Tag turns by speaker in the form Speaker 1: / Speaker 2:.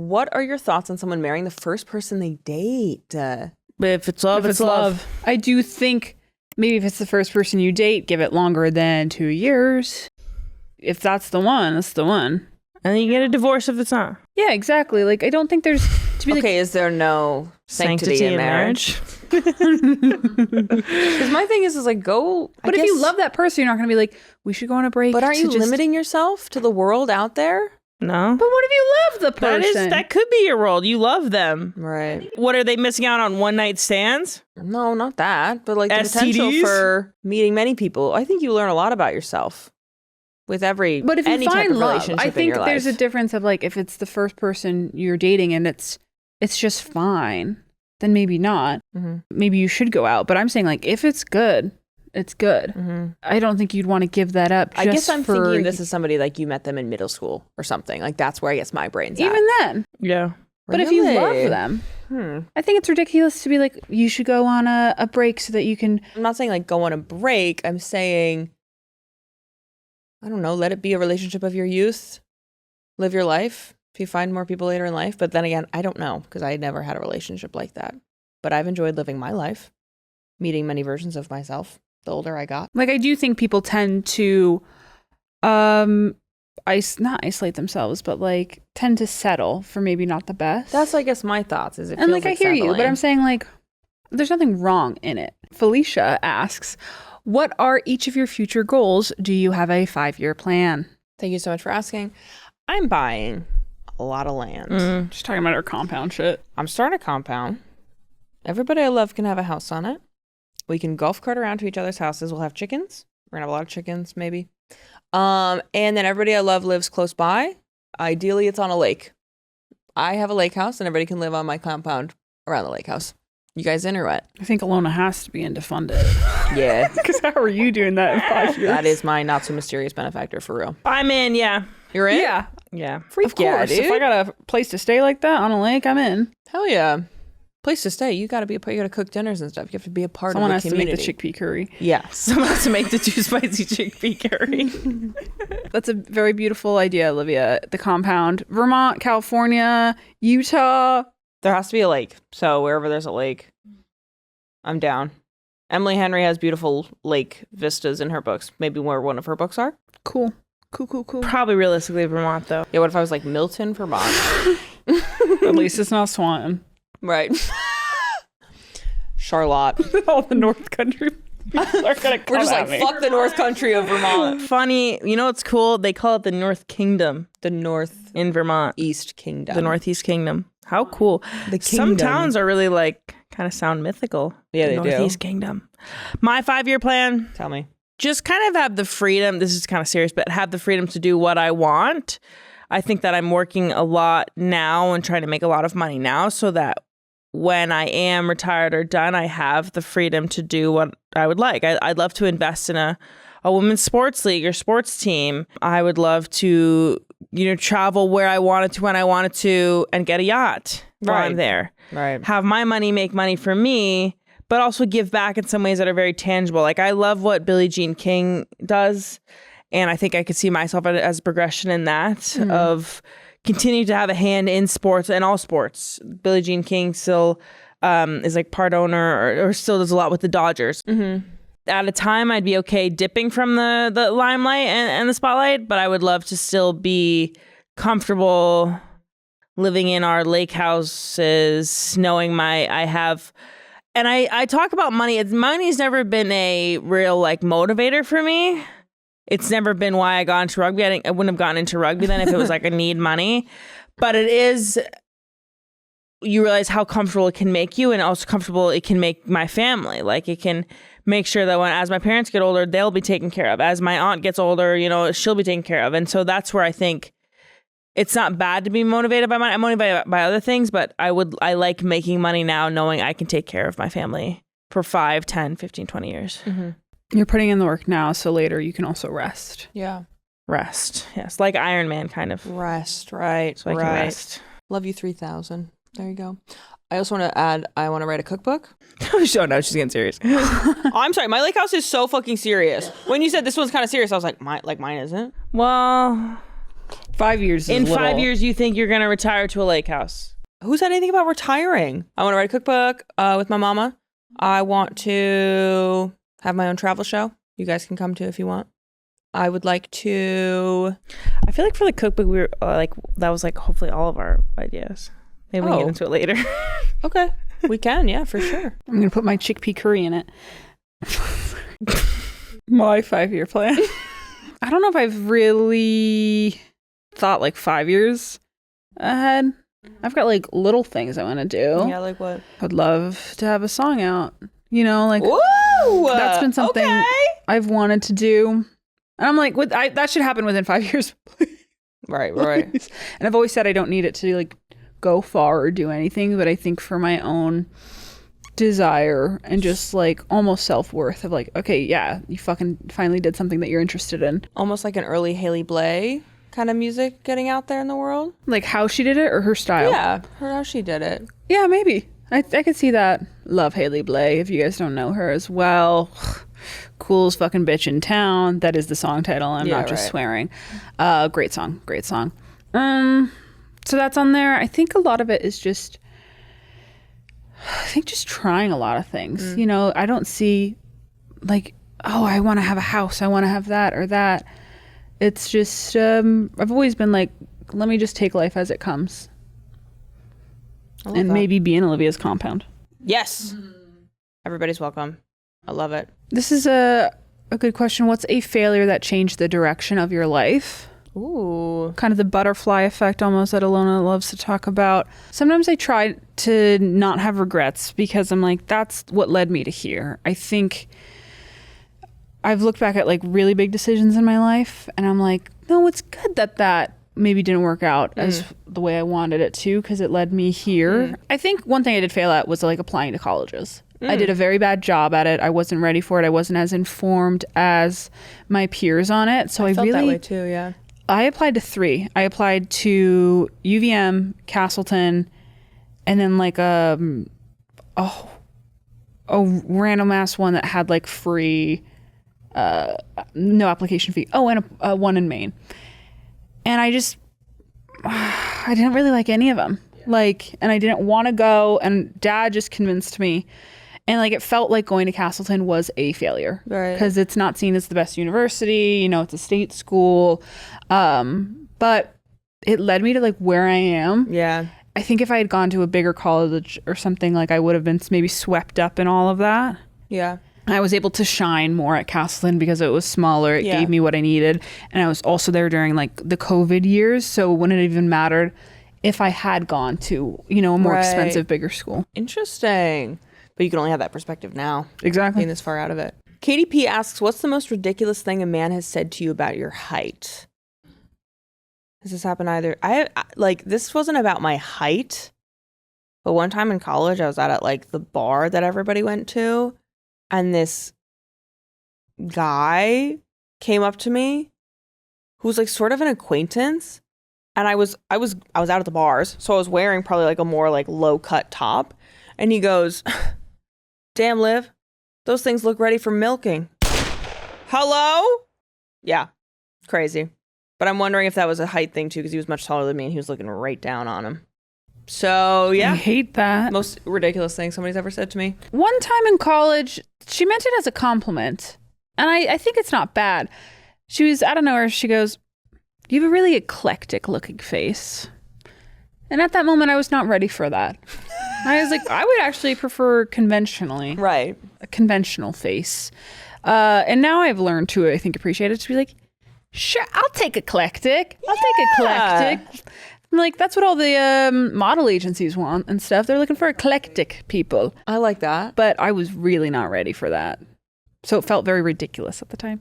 Speaker 1: what are your thoughts on someone marrying the first person they date?
Speaker 2: But if it's love, it's love.
Speaker 3: I do think maybe if it's the first person you date, give it longer than 2 years. If that's the one, that's the one.
Speaker 2: And then you get a divorce if it's not.
Speaker 3: Yeah, exactly. Like, I don't think there's to be
Speaker 1: Okay, is there no sanctity in marriage? Because my thing is like, go.
Speaker 3: But if you love that person, you're not going to be like, we should go on a break.
Speaker 1: But aren't you limiting yourself to the world out there?
Speaker 2: No.
Speaker 3: But what if you love the person?
Speaker 2: That could be your world. You love them.
Speaker 1: Right.
Speaker 2: What, are they missing out on one night stands?
Speaker 1: No, not that. But like the
Speaker 2: STDs?
Speaker 1: potential for meeting many people. I think you learn a lot about yourself with any
Speaker 3: But if you
Speaker 1: type
Speaker 3: find
Speaker 1: of
Speaker 3: love,
Speaker 1: relationship
Speaker 3: I think
Speaker 1: in your
Speaker 3: there's
Speaker 1: life.
Speaker 3: a difference of like, if it's the first person you're dating and it's just fine, then maybe not.
Speaker 1: Mm-hmm.
Speaker 3: Maybe you should go out. But I'm saying like, if it's good, it's good.
Speaker 1: Mm-hmm.
Speaker 3: I don't think you'd want to give that up.
Speaker 1: I guess I'm thinking this is somebody like you met them in middle school or something. Like that's where I guess my brain's at.
Speaker 3: Even then.
Speaker 2: Yeah.
Speaker 3: But if you love them, I think it's ridiculous to be like, you should go on a break so that you can.
Speaker 1: I'm not saying like go on a break. I'm saying, I don't know, let it be a relationship of your youth. Live your life. If you find more people later in life. But then again, I don't know because I never had a relationship like that. But I've enjoyed living my life, meeting many versions of myself the older I got.
Speaker 3: Like, I do think people tend to, not isolate themselves, but like tend to settle for maybe not the best.
Speaker 1: That's, I guess, my thoughts. Is it
Speaker 3: and
Speaker 1: feels
Speaker 3: like I hear you, but
Speaker 1: settling.
Speaker 3: I'm saying like, there's nothing wrong in it. Felicia asks, what are each of your future goals? Do you have a 5-year plan?
Speaker 1: Thank you so much for asking. I'm buying a lot of land.
Speaker 3: Just talking about our compound shit.
Speaker 1: I'm starting a compound. Everybody I love can have a house on it. We can golf cart around to each other's houses. We'll have chickens. We're gonna have a lot of chickens, maybe. And then everybody I love lives close by. Ideally, it's on a lake. I have a lake house, and everybody can live on my compound around the lake house. You guys in or what?
Speaker 3: I think Alona has to be in to fund it.
Speaker 1: Yeah.
Speaker 3: Because how are you doing that in 5 years?
Speaker 1: That is my not so mysterious benefactor for real.
Speaker 2: I'm in, yeah.
Speaker 1: You're in?
Speaker 3: Yeah.
Speaker 2: Yeah.
Speaker 3: Of course.
Speaker 1: yeah, dude.
Speaker 3: If I got a place to stay like that on a lake, I'm in.
Speaker 1: Hell yeah. Place to stay. You gotta cook dinners and stuff. You have to be a part
Speaker 3: Someone
Speaker 1: of
Speaker 3: has
Speaker 1: the
Speaker 3: to
Speaker 1: community.
Speaker 3: make the chickpea curry.
Speaker 1: Yeah.
Speaker 2: Someone has to make the too spicy chickpea curry.
Speaker 3: That's a very beautiful idea, Olivia. The compound. Vermont, California, Utah.
Speaker 1: There has to be a lake. So wherever there's a lake, I'm down. Emily Henry has beautiful lake vistas in her books. Maybe where one of her books are.
Speaker 3: Cool. Cool.
Speaker 2: Probably realistically Vermont, though.
Speaker 1: Yeah, what if I was like Milton, Vermont?
Speaker 3: At least it's not Swanton.
Speaker 1: Right. Charlotte.
Speaker 3: All the North Country people are gonna come
Speaker 1: We're just
Speaker 3: at
Speaker 1: like,
Speaker 3: me.
Speaker 1: fuck the North Country of Vermont.
Speaker 2: Funny, you know what's cool? They call it the North Kingdom
Speaker 1: The Northeast
Speaker 2: in Vermont.
Speaker 1: Kingdom.
Speaker 2: The Northeast Kingdom. How cool.
Speaker 1: The
Speaker 2: Some
Speaker 1: kingdom.
Speaker 2: towns are really like kind of sound mythical.
Speaker 1: Yeah,
Speaker 2: The
Speaker 1: they do.
Speaker 2: Northeast Kingdom. My 5-year plan,
Speaker 1: Tell me.
Speaker 2: just kind of have the freedom. This is kind of serious, but have the freedom to do what I want. I think that I'm working a lot now and trying to make a lot of money now so that when I am retired or done, I have the freedom to do what I would like. I'd love to invest in a women's sports league or sports team. I would love to, travel where I wanted to, when I wanted to, and get a yacht while I'm there.
Speaker 1: Right.
Speaker 2: Have my money make money for me, but also give back in some ways that are very tangible. Like I love what Billie Jean King does. And I think I could see myself as a progression in that of continue to have a hand in sports and all sports. Billie Jean King still is like part owner or still does a lot with the Dodgers. Mm-hmm. At a time, I'd be okay dipping from the limelight and the spotlight, but I would love to still be comfortable living in our lake houses, knowing I have... And I talk about money. Money's never been a real like motivator for me. It's never been why I got into rugby. I wouldn't have gotten into rugby then if it was like I need money. But it is, you realize how comfortable it can make you and also comfortable it can make my family. Like it can make sure that as my parents get older, they'll be taken care of. As my aunt gets older, she'll be taken care of. And so that's where I think it's not bad to be motivated by money. I'm motivated by other things, but I like making money now knowing I can take care of my family for 5, 10, 15, 20 years.
Speaker 1: Mm-hmm.
Speaker 3: You're putting in the work now, so later you can also rest.
Speaker 1: Yeah.
Speaker 2: Rest. Yes. Like Iron Man kind of.
Speaker 1: Rest. Right.
Speaker 2: So I can rest.
Speaker 1: Love you 3000. There you go. I also want to add, I want to write a cookbook.
Speaker 2: Oh, no, she's getting serious.
Speaker 1: Oh, I'm sorry. My lake house is so fucking serious. When you said this one's kind of serious, I was like, mine isn't.
Speaker 2: Well,
Speaker 3: 5 years is
Speaker 2: In
Speaker 3: little.
Speaker 2: 5 years, you think you're going to retire to a lake house?
Speaker 1: Who said anything about retiring? I want to write a cookbook with my mama. I want to have my own travel show. You guys can come to if you want. I would like to...
Speaker 2: I feel like for the cookbook, we were like, that was like hopefully all of our ideas. Maybe we can get into it later.
Speaker 1: Okay. We can, yeah, for sure.
Speaker 3: I'm going to put my chickpea curry in it. My 5-year plan. I don't know if I've really thought like 5 years ahead. I've got like little things I want to do.
Speaker 1: Yeah, like what?
Speaker 3: I'd love to have a song out. You know, like
Speaker 1: Ooh,
Speaker 3: that's been something I've wanted to do. And I'm like, that should happen within 5 years.
Speaker 1: Right.
Speaker 3: And I've always said I don't need it to like go far or do anything, but I think for my own desire and just like almost self-worth of like, okay, yeah, you fucking finally did something that you're interested in.
Speaker 1: Almost like an early Haley Blay kind of music getting out there in the world.
Speaker 3: Like how she did it or her style?
Speaker 1: Yeah, how she did it.
Speaker 3: Yeah, maybe. I could see that. Love Haley Blay, if you guys don't know her as well. Coolest fucking bitch in town. That is the song title. I'm not just swearing. Great song. So that's on there. I think a lot of it is just trying a lot of things. You know, I don't see like, oh, I want to have a house. I want to have that or that. It's just, I've always been like, let me just take life as it comes. And maybe be in Olivia's compound.
Speaker 1: Yes. Everybody's welcome. I love it.
Speaker 3: This is a good question. What's a failure that changed the direction of your life?
Speaker 1: Ooh.
Speaker 3: Kind of the butterfly effect almost that Alona loves to talk about. Sometimes I try to not have regrets because I'm like, that's what led me to here. I think I've looked back at like really big decisions in my life and I'm like, no, it's good that maybe didn't work out as the way I wanted it to because it led me here. I think one thing I did fail at was like applying to colleges. I did a very bad job at it. I wasn't ready for it. I wasn't as informed as my peers on it. So I
Speaker 1: felt
Speaker 3: really
Speaker 1: that way too, yeah.
Speaker 3: I applied to 3. I applied to UVM, Castleton, and then like a random ass one that had like free, no application fee. Oh, and a one in Maine. And I didn't really like any of them. Like, and I didn't want to go. And Dad just convinced me. And like, it felt like going to Castleton was a failure.
Speaker 1: Right.
Speaker 3: Because it's not seen as the best university. You know, it's a state school. But it led me to like where I am.
Speaker 1: Yeah.
Speaker 3: I think if I had gone to a bigger college or something, like I would have been maybe swept up in all of that.
Speaker 1: Yeah.
Speaker 3: I was able to shine more at Castleton because it was smaller. It gave me what I needed. And I was also there during like the COVID years. So it wouldn't have even mattered if I had gone to, you know, a more expensive, bigger school.
Speaker 1: Interesting. But you can only have that perspective now.
Speaker 3: Exactly.
Speaker 1: Being this far out of it. Katie P asks, what's the most ridiculous thing a man has said to you about your height? Has this happened either? This wasn't about my height. But one time in college, I was at like the bar that everybody went to. And this guy came up to me who was like sort of an acquaintance. And I was out at the bars. So I was wearing probably like a more like low cut top. And he goes, damn, Liv, those things look ready for milking. Hello? Yeah, crazy. But I'm wondering if that was a height thing too, because he was much taller than me and he was looking right down on him. So yeah.
Speaker 3: I hate that.
Speaker 1: Most ridiculous thing somebody's ever said to me.
Speaker 3: One time in college, she meant it as a compliment. And I think it's not bad. She was out of nowhere. She goes, you have a really eclectic looking face. And at that moment, I was not ready for that. I was like, I would actually prefer conventionally.
Speaker 1: Right.
Speaker 3: A conventional face. And now I've learned to, I think, appreciate it, to be like, sure, I'll take eclectic. I'll take eclectic. I'm like, that's what all the model agencies want and stuff. They're looking for eclectic people.
Speaker 1: I like that.
Speaker 3: But I was really not ready for that. So it felt very ridiculous at the time.